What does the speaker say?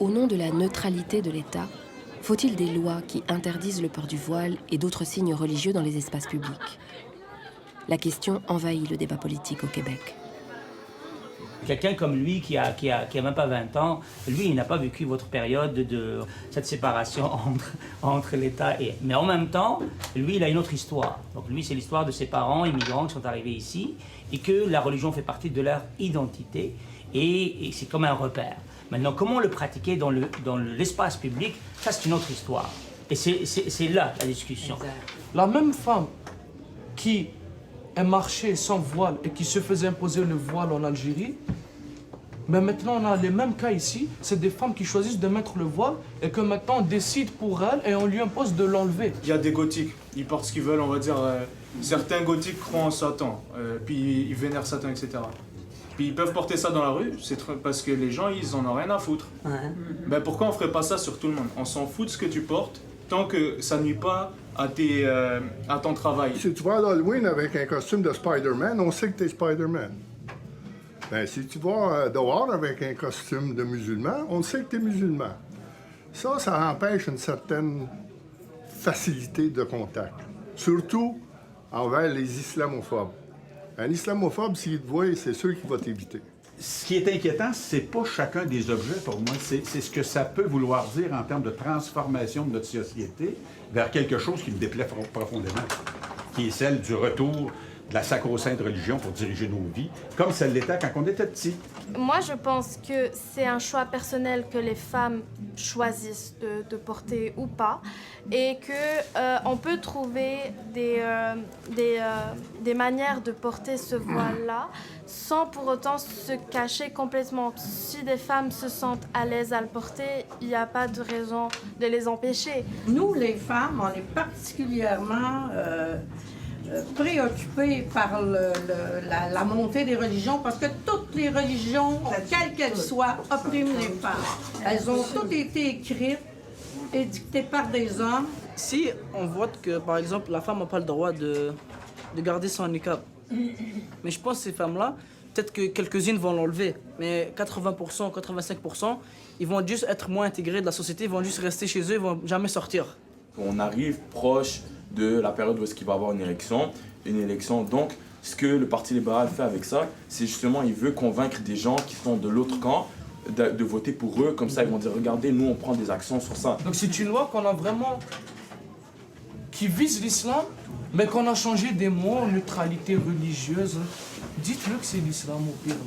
Au nom de la neutralité de l'État, faut-il des lois qui interdisent le port du voile et d'autres signes religieux dans les espaces publics? La question envahit le débat politique au Québec. Quelqu'un comme lui qui a même pas 20 ans, lui, il n'a pas vécu votre période de cette séparation entre l'État et... Mais en même temps, lui, il a une autre histoire. Donc lui, c'est l'histoire de ses parents immigrants qui sont arrivés ici et que la religion fait partie de leur identité et c'est comme un repère. Maintenant, comment le pratiquer dans l'espace public, ça c'est une autre histoire. Et c'est là la discussion. La même femme qui a marché sans voile et qui se faisait imposer le voile en Algérie, mais maintenant on a les mêmes cas ici, c'est des femmes qui choisissent de mettre le voile et que maintenant on décide pour elles et on lui impose de l'enlever. Il y a des gothiques, ils portent ce qu'ils veulent, on va dire. Certains gothiques croient en Satan, puis ils vénèrent Satan, etc. Puis ils peuvent porter ça dans la rue, c'est parce que les gens, ils en ont rien à foutre. Ouais. Ben pourquoi on ferait pas ça sur tout le monde? On s'en fout de ce que tu portes, tant que ça nuit pas à ton travail. Si tu vas à l'Halloween avec un costume de Spider-Man, on sait que tu es Spider-Man. Ben, si tu vas dehors avec un costume de musulman, on sait que tu es musulman. Ça empêche une certaine facilité de contact, surtout envers les islamophobes. Un islamophobe, s'il te voit, c'est sûr qu'il va t'éviter. Ce qui est inquiétant, c'est pas chacun des objets pour moi, c'est ce que ça peut vouloir dire en termes de transformation de notre société vers quelque chose qui me déplaît profondément, qui est celle du retour de la sacro-sainte religion pour diriger nos vies, comme ça l'était quand on était petit. Moi, je pense que c'est un choix personnel que les femmes choisissent de porter ou pas, et que on peut trouver des manières de porter ce voile-là sans pour autant se cacher complètement. Si des femmes se sentent à l'aise à le porter, il n'y a pas de raison de les empêcher. Nous, les femmes, on est particulièrement préoccupées par la montée des religions parce que toutes les religions, quelles qu'elles soient, oppriment les femmes. Elles ont toutes été écrites et dictées par des hommes. Si on vote que, par exemple, la femme n'a pas le droit de garder son niqab, mais je pense que ces femmes-là, peut-être que quelques-unes vont l'enlever, mais 80%, 85%, ils vont juste être moins intégrés de la société, ils vont juste rester chez eux, ils vont jamais sortir. On arrive proche de la période où est-ce qu'il va y avoir une élection. Donc, ce que le Parti libéral fait avec ça, c'est justement, il veut convaincre des gens qui sont de l'autre camp de voter pour eux. Comme ça, ils vont dire, regardez, nous, on prend des actions sur ça. Donc c'est une loi qu'on a vraiment... qui vise l'islam, mais qu'on a changé des mots, neutralité religieuse. Dites-le que c'est l'islam au pire.